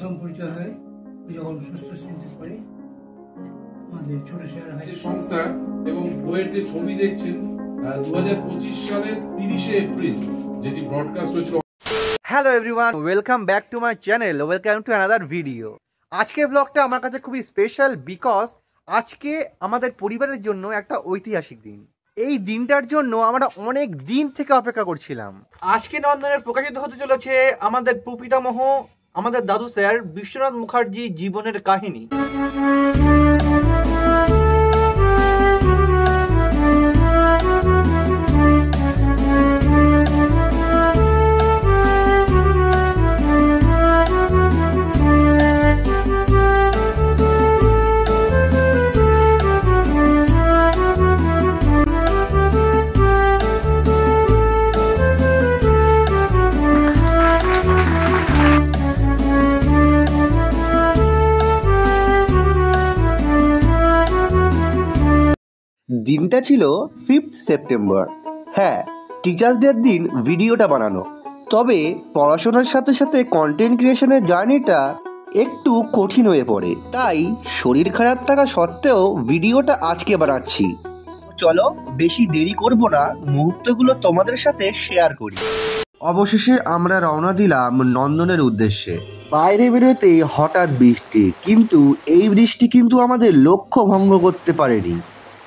প্রথম পরিচয় হয় যখন ষষ্ঠ শ্রেণীতে পড়ে আমাদের ছোট শেয়ার হাই সংস্থা এবং বইয়ের যে ছবি দেখছেন 2025 সালের 30শে এপ্রিল যেটি ব্রডকাস্ট হয়েছিল। Hello everyone, welcome back to my channel, welcome to another video. আজকের ব্লগটা আমার কাছে খুবই স্পেশাল বিকজ আজকে আমাদের পরিবারের জন্য একটা ঐতিহাসিক দিন। এই দিনটার জন্য আমরা অনেক দিন থেকে অপেক্ষা করছিলাম। আজকে নন্দনের প্রকাশিত হতে চলেছে আমাদের প্রপিতামহ আমাদের দাদু স্যার বিশ্বনাথ মুখার্জি জীবনের কাহিনী। দিনটা ছিল 5th সেপ্টেম্বর। হ্যাঁ, টিচার্স ডের দিন ভিডিওটা বানানো। তবে পড়াশোনার সাথে সাথে কন্টেন্ট ক্রিয়েশনের জার্নিটা একটু কঠিন হয়ে পড়ে, তাই শরীর খারাপ থাকা সত্ত্বেও ভিডিওটা আজকে বানাচ্ছি। চলো বেশি দেরি করব না, মুহূর্তগুলো তোমাদের সাথে শেয়ার করি। অবশেষে আমরা রওনা দিলাম নন্দনের উদ্দেশ্যে। বাইরে বেরোতেই হঠাৎ বৃষ্টি, কিন্তু এই বৃষ্টি কিন্তু আমাদের লক্ষ্য ভঙ্গ করতে পারেনি।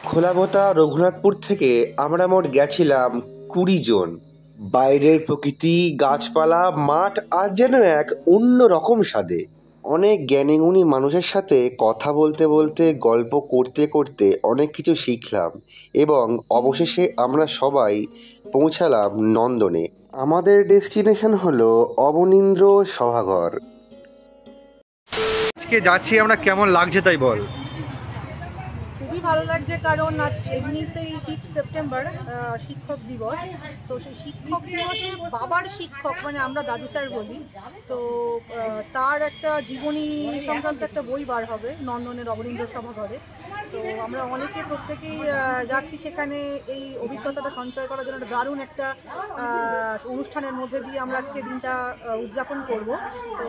খোলাবতা রঘুনাথপুর থেকে আমরা মোট গেছিলাম 20 জন। বাইরের প্রকৃতি, গাছপালা, মাঠ আর যেন এক অন্য রকম স্বাদে। অনেক জ্ঞানীগুণী মানুষের সাথে কথা বলতে বলতে, গল্প করতে করতে অনেক কিছু শিখলাম এবং অবশেষে আমরা সবাই পৌঁছালাম নন্দনে। আমাদের ডেস্টিনেশন হলো অবনীন্দ্র সভাঘর। আজকে যাচ্ছি আমরা, কেমন লাগছে তাই বল? খুবই ভালো লাগছে, কারণ আজ এমনিতেই 5 সেপ্টেম্বর শিক্ষক দিবস। তো সেই শিক্ষক দিবসে বাবার শিক্ষক মানে আমরা দাদু স্যার বলি, তো তার একটা জীবনী সংক্রান্ত একটা বই বার হবে নন্দনের অবনীন্দ্র সভাঘরে। তো আমরা অনেকে প্রত্যেকেই যাচ্ছি সেখানে এই অভিজ্ঞতাটা সঞ্চয় করার জন্য। দারুণ একটা অনুষ্ঠানের মধ্যে দিয়ে আমরা আজকে দিনটা উদযাপন করব। তো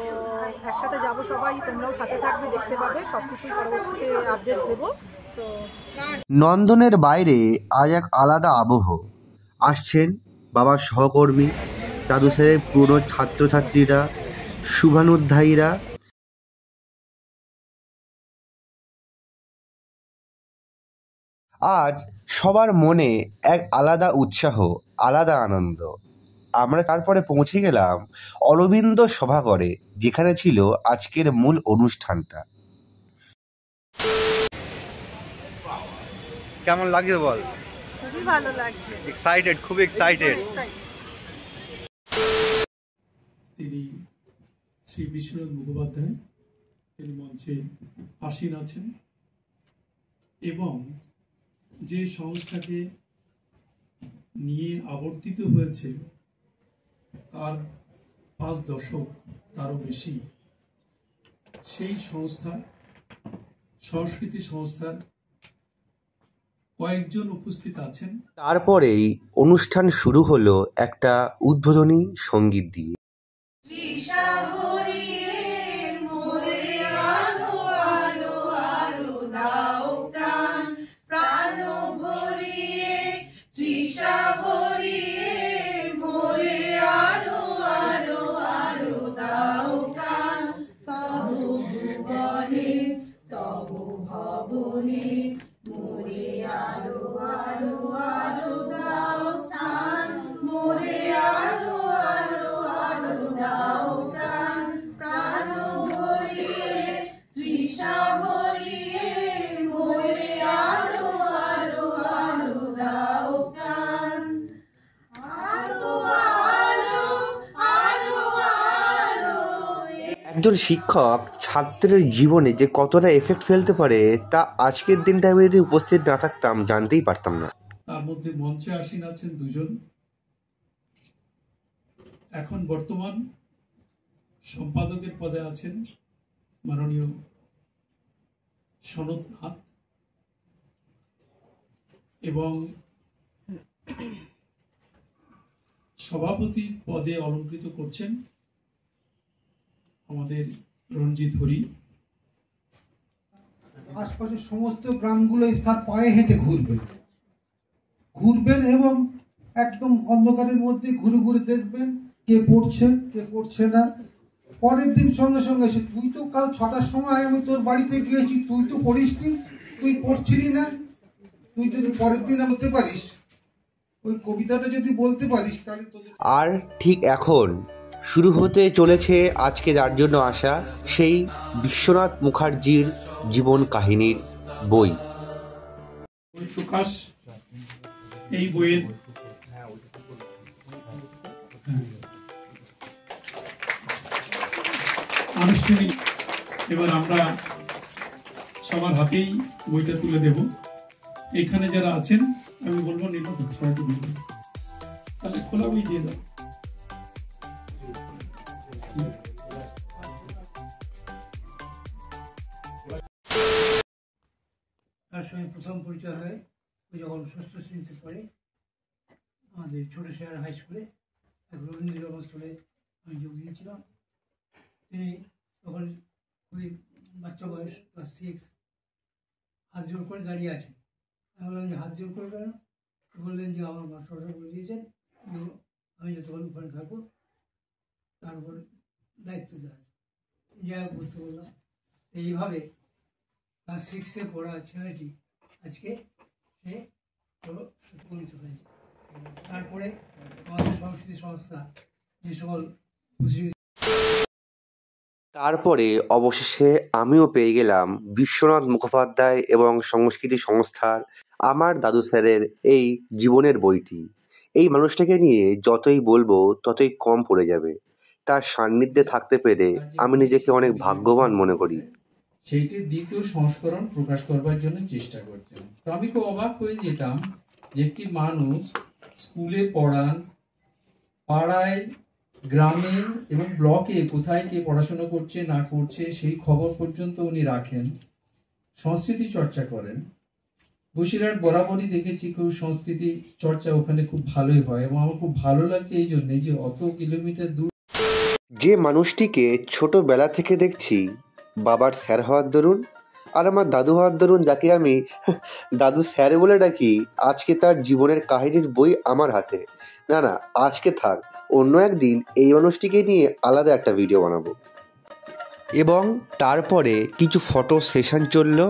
একসাথে যাব সবাই, তোমরাও সাথে থাকবে, দেখতে পাবে, সব কিছুই পরবর্তীতে আপডেট দেবো। নন্দনের বাইরে আজ এক আলাদা আবহ। আসছেন বাবার সহকর্মী, দাদু স্যারের পুরনো ছাত্রছাত্রীরা, শুভানুধ্যায়ীরা। আজ সবার মনে এক আলাদা উৎসাহ, আলাদা আনন্দ। আমরা তারপরে পৌঁছে গেলাম অরবিন্দ সভাঘরে, যেখানে ছিল আজকের মূল অনুষ্ঠানটা। কেমন লাগছে বল? খুবই ভালো লাগছে, এক্সাইটেড, খুব এক্সাইটেড। তিনি শ্রী বিশ্বনাথ মুখোপাধ্যায়, তিনি মঞ্চে আসীন আছেন এবং যে সংস্থাকে নিয়ে আবর্তিত হয়েছে তার 5 দশক তারও বেশি, সেই সংস্থা সংস্কৃতি সংস্থার কয়েকজন উপস্থিত আছেন। তারপরেই অনুষ্ঠান শুরু হলো একটা উদ্বোধনী সঙ্গীত দিয়ে। একজন শিক্ষক ছাত্রের জীবনে যে কতটা এফেক্ট ফেলতে পারে তা আজকের দিনটা আমি যদি উপস্থিত না থাকতাম জানতেই পারতাম না। তার মধ্যে মঞ্চে আসীন আছেন 2 জন। এখন বর্তমান সম্পাদকের পদে আছেন মাননীয় সনদ নাথ এবং সভাপতি পদে অলঙ্কৃত করছেন আমাদের রঞ্জিত হরি। আশপাশের সমস্ত গ্রামগুলো স্যার পায়ে হেঁটে ঘুরবেন এবং একদম অন্ধকারের মধ্যে ঘুরে ঘুরে দেখবেন কে পড়ছে না। পরের দিন সঙ্গে সঙ্গে এসে, তুই তো কাল 6টার সময় আমি তোর বাড়িতে গিয়েছি, তুই তো পড়িসনি, তুই পড়ছিলি না। তুই যদি পরের দিন বলতে পারিস, ওই কবিতাটা যদি বলতে পারিস, তাহলে তোদের। আর ঠিক এখন শুরু হতে চলেছে আজকে যার জন্য আসা সেই বিশ্বনাথ মুখার্জির জীবন কাহিনীর বই। বই প্রকাশ, এই বইয়ের আনুষ্ঠানিক এবার আমরা সবার হাতেই বইটা তুলে দেব। এখানে যারা আছেন আমি বলবো নির্মাণ ছয়টা বই, তাহলে খোলা বই দিয়ে দাও। তার সঙ্গে প্রথম পরিচয় হয় ওই যখন ষষ্ঠ শ্রেণীতে পড়ে আমাদের ছোট শেয়ার হাই স্কুলে এক রবীন্দ্র জন্মস্থলে আমি যোগ দিয়েছিলাম। তিনি তখন ওই বাচ্চা বয়স ক্লাস 6, হাত জোর করে দাঁড়িয়ে আছেন। আমি বললাম যে হাত জোর করে কেন? বললেন যে আমার মাস্টাররা বলে দিয়েছেন যে আমি যতক্ষণ ওখানে থাকবো তার উপর দায়িত্ব দেওয়া আছে। যা বুঝতে পারলাম। এইভাবে ক্লাস 6-এ পড়া ছেলেটি আজকে সে উপনীত হয়েছে। তারপরে আমাদের সংস্কৃতি সংস্থা যে সকল তারপরে অবশেষে আমিও পেয়ে গেলাম বিশ্বনাথ মুখোপাধ্যায় এবং সংস্কৃতি সংস্থার আমার দাদু স্যারের এই জীবনের বইটি। এই মানুষটাকে নিয়ে যতই বলবো ততই কম পড়ে যাবে। তার সান্নিধ্যে থাকতে পেরে আমি নিজেকে অনেক ভাগ্যবান মনে করি। সেইটির দ্বিতীয় সংস্করণ প্রকাশ করবার জন্য চেষ্টা করছেন। তো আমি খুব অবাক হয়ে যেতাম যে একটি মানুষ স্কুলে পড়ান, পাড়ায়, গ্রামে এবং ব্লকে কোথায় কে পড়াশোনা করছে না করছে সেই খবর পর্যন্ত উনি রাখেন, সংস্কৃতি চর্চা করেন। বসিরহাট বরাবরই দেখেছি খুব সংস্কৃতি চর্চা ওখানে খুব ভালোই হয় এবং আমার খুব ভালো লাগছে এই জন্যে যে অত কিলোমিটার দূর যে মানুষটিকে ছোটবেলা থেকে দেখছি বাবার স্যার হওয়ার দরুন আর আমার দাদু হওয়ার দরুন, যাকে আমি দাদু স্যার বলে ডাকি, আজকে তার জীবনের কাহিনীর বই আমার হাতে। না না, আজকে থাক, অন্য একদিন এই মানুষটিকে নিয়ে আলাদা একটা ভিডিও বানাবো। এবং তারপরে কিছু ফটো সেশন চললো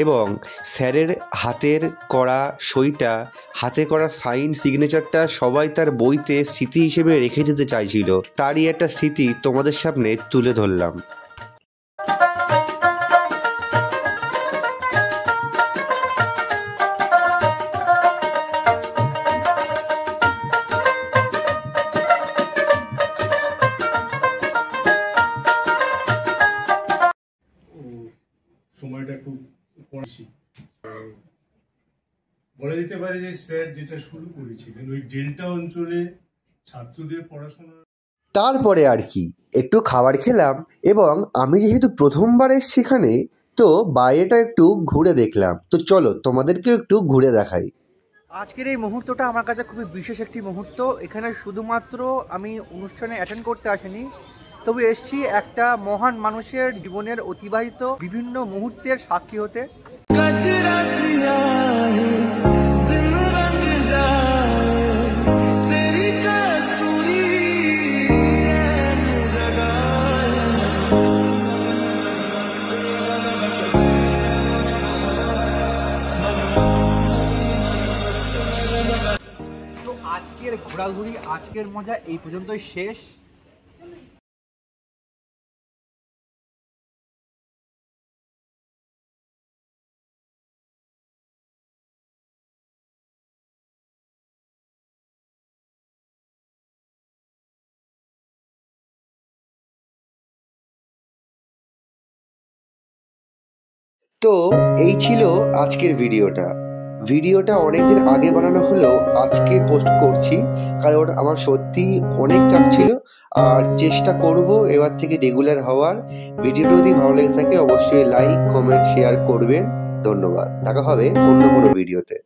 এবং স্যারের হাতের করা সইটা, হাতে করা সাইন সিগনেচারটা সবাই তার বইতে স্মৃতি হিসেবে রেখে যেতে চাইছিল। তারই একটা স্মৃতি তোমাদের সামনে তুলে ধরলাম। সময়টা খুব পড়াশি বলা যেতে পারে যে স্যার যেটা শুরু করেছিলেন ওই ডেল্টা অঞ্চলে ছাত্রদের পড়াশোনা। তারপরে আর কি, একটু খাবার খেলাম এবং আমি যেহেতু প্রথমবার এসেছি এখানে, তো বাইরেটা একটু ঘুরে দেখলাম। তো চলো তোমাদেরকেও একটু ঘুরে দেখাই। আজকের এই মুহূর্তটা আমার কাছে খুবই বিশেষ একটি মুহূর্ত। এখানে শুধুমাত্র আমি অনুষ্ঠানে অ্যাটেন্ড করতে আসিনি, তবে এসছি একটা মহান মানুষের জীবনের অতিবাহিত বিভিন্ন মুহূর্তের সাক্ষী হতে। তো আজকের ঘোরাঘুরি, আজকের মজা এই পর্যন্তই শেষ। তো এই ছিল আজকের ভিডিওটা অনেকদিন আগে বানানো হলেও আজকে পোস্ট করছি, কারণ আমার সত্যি অনেক চাপ ছিল আর চেষ্টা করব এবার থেকে রেগুলার হওয়ার। ভিডিওটা যদি ভালো লেগে থাকে অবশ্যই লাইক, কমেন্ট, শেয়ার করবেন। ধন্যবাদ। দেখা হবে অন্য কোনো ভিডিওতে।